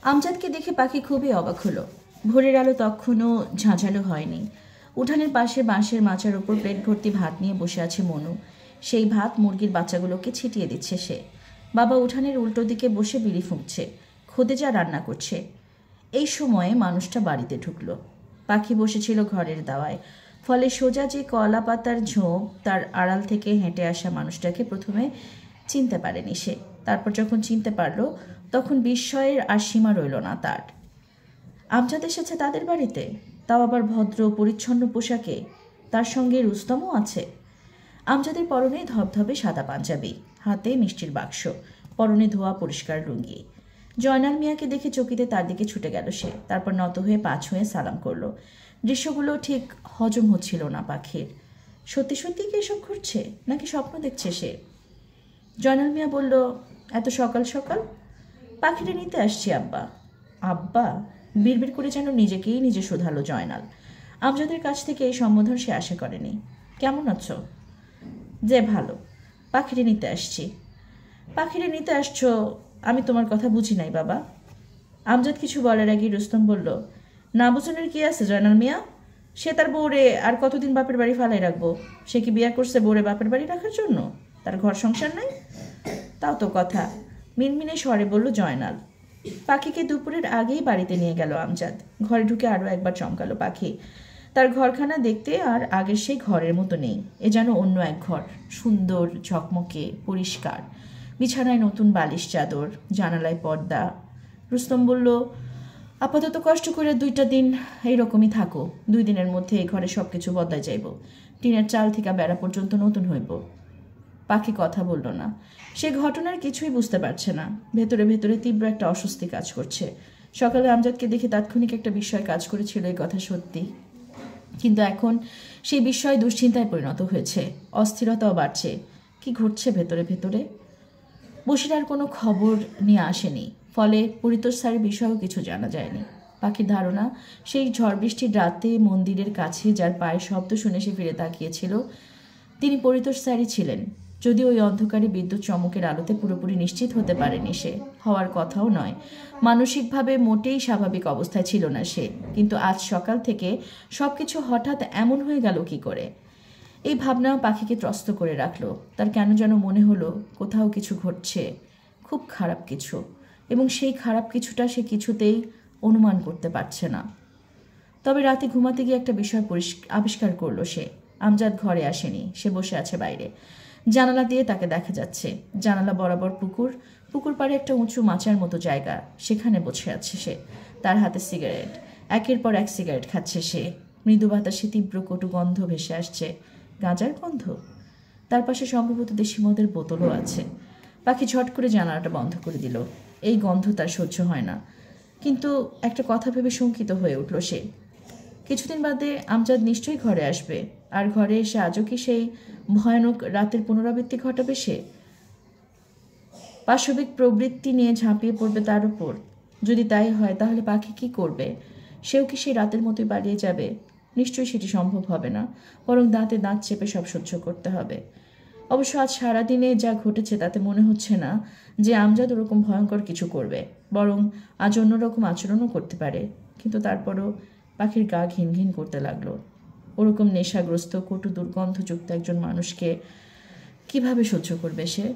আমজাদকে দেখে পাখি খুবই অবাক হলো। ভোরের আলো তখনও ঝাঁঝালো হয়নি। উঠানের পাশে বাঁশের মাচার ওপর প্লেট ভর্তি ভাত নিয়ে বসে আছে মনু। সেই ভাত মুরগির বাচ্চাগুলোকে ছিটিয়ে দিচ্ছে সে। বাবা উঠানের উল্টো দিকে বসে বিড়ি ফুঁকছে। খোদেজা রান্না করছে। এই সময়ে মানুষটা বাড়িতে ঢুকলো। পাখি বসেছিল ঘরের দাওয়ায়, ফলে সোজা যে কলা পাতার ঝোপ, তার আড়াল থেকে হেঁটে আসা মানুষটাকে প্রথমে চিনতে পারেনি সে। তারপর যখন চিনতে পারল, তখন বিস্ময়ের আর সীমা রইল না তার। আমজাদ এসেছে তাদের বাড়িতে, তাও আবার ভদ্র পরিচ্ছন্ন পোশাকে। তার সঙ্গে রুস্তমও আছে। আমজাদের পরনে ধবধবে সাদা পাঞ্জাবি, হাতে মিষ্টির বাক্স, পরনে ধোয়া পরিষ্কার লুঙ্গি। জয়নাল মিয়াকে দেখে চকিতে তার দিকে ছুটে গেল সে। তারপর নত হয়ে পা ছুঁয়ে সালাম করল। দৃশ্যগুলো ঠিক হজম হচ্ছিল না পাখির। সত্যি সত্যি কি এসব ঘটছে, নাকি স্বপ্ন দেখছে সে? জয়নাল মিয়া বলল, এত সকাল সকাল? পাখিটা নিতে আসছি আব্বা। আব্বা? বিড়বিড় করে যেন নিজেকেই নিজে শোধালো জয়নাল। আমজাদের কাছ থেকে এই সম্বোধন সে আশা করেনি। কেমন আছো? যে ভালো। পাখিরে নিতে আসছি। পাখিরে নিতে আসছো? আমি তোমার কথা বুঝি নাই বাবা। আমজাদ কিছু বলার আগে রুস্তম বলল, না বুঝনের কি আছে জয়নাল মিয়া? সে তার বউরে আর কতদিন বাপের বাড়ি ফালাই রাখবো? সে কি বিয়া করছে বউরে বাপের বাড়ি রাখার জন্য? তার ঘর সংসার নাই? তাও তো কথা, মিনমিনে স্বরে বলল জয়নাল। পাখিকে দুপুরের আগেই বাড়িতে নিয়ে গেল আমজাদ। ঘরে ঢুকে আরও একবার চমকালো পাখি। তার ঘরখানা দেখতে আর আগের সেই ঘরের মতো নেই। এ যেন অন্য এক ঘর, সুন্দর, ঝকমকে, পরিষ্কার। বিছানায় নতুন বালিশ চাদর, জানালায় পর্দা। রুস্তম বলল, আপাতত কষ্ট করে 2টা দিন এইরকমই থাকো। 2 দিনের মধ্যে এই ঘরে সব কিছু বদলায় যাইব। টিনের চাল থেকে বেড়া পর্যন্ত নতুন হইব। পাখি কথা বলল না। সে ঘটনার কিছুই বুঝতে পারছে না। ভেতরে ভেতরে তীব্র একটা অস্বস্তি কাজ করছে। সকালে আমজাদকে দেখে তাৎক্ষণিক একটা বিস্ময় কাজ করেছিল, এই কথা সত্যি। কিন্তু এখন সেই বিস্ময় দুশ্চিন্তায় পরিণত হয়েছে। অস্থিরতাও বাড়ছে। কি ঘটছে ভেতরে ভেতরে? বসির আর কোনো খবর নিয়ে আসেনি, ফলে পরিতোষ বিষয়েও কিছু জানা যায়নি। পাখির ধারণা, সেই ঝড় বৃষ্টির রাতে মন্দিরের কাছে যার পায়ের শব্দ শুনে সে ফিরে তাকিয়েছিল, তিনি পরিতোষ স্যারই ছিলেন। যদিও ওই অন্ধকারে বিদ্যুৎ চমকের আলোতে পুরোপুরি নিশ্চিত হতে পারেনি সে, হওয়ার কথাও নয়। মানসিকভাবে মোটেই স্বাভাবিক অবস্থায় ছিল না সে। কিন্তু আজ সকাল থেকে সব কিছু হঠাৎ এমন হয়ে গেল কি করে? এই ভাবনা পাখিকে ত্রস্ত করে রাখল। তার কেন যেন মনে হলো কোথাও কিছু ঘটছে, খুব খারাপ কিছু, এবং সেই খারাপ কিছুটা সে কিছুতেই অনুমান করতে পারছে না। তবে রাতে ঘুমাতে গিয়ে একটা বিষয় আবিষ্কার করলো সে। আমজাদ ঘরে আসেনি, সে বসে আছে বাইরে। জানালা দিয়ে তাকে দেখা যাচ্ছে। জানালা বরাবর পুকুর, পুকুর পাড়ে একটা উঁচু মাচার মতো জায়গা, সেখানে বসে আছে সে। তার হাতে সিগারেট, একের পর এক সিগারেট খাচ্ছে সে। মৃদু বাতাসে তীব্র কটু গন্ধ ভেসে আসছে, গাঁজার গন্ধ। তার পাশে সম্ভবত দেশি মদের বোতলও আছে। পাখি ঝট করে জানালাটা বন্ধ করে দিল। এই গন্ধ তার সহ্য হয় না। কিন্তু একটা কথা ভেবে শঙ্কিত হয়ে উঠল সে। কিছুদিন বাদে আমজাদ নিশ্চয়ই ঘরে আসবে, আর ঘরে এসে আজও কি সেই ভয়ানক রাতের পুনরাবৃত্তি ঘটাবে সে? পাশবিক প্রবৃত্তি নিয়ে ঝাঁপিয়ে পড়বে তার উপর। যদি তাই হয়, তাহলে পাখি কি করবে? সেও কি সেই রাতের মতোই পালিয়ে যাবে? নিশ্চয়ই সেটি সম্ভব হবে না, বরং দাঁতে দাঁত চেপে সব সহ্য করতে হবে। অবশ্য আজ সারাদিনে যা ঘটেছে তাতে মনে হচ্ছে না যে আমজাদ ওরকম ভয়ঙ্কর কিছু করবে, বরং আজ অন্যরকম আচরণও করতে পারে। কিন্তু তারপরও পাখির গা ঘিন ঘিন করতে লাগলো। ওরকম নেশাগ্রস্ত, কটু দুর্গন্ধযুক্ত একজন মানুষকে কিভাবে সহ্য করবে সে?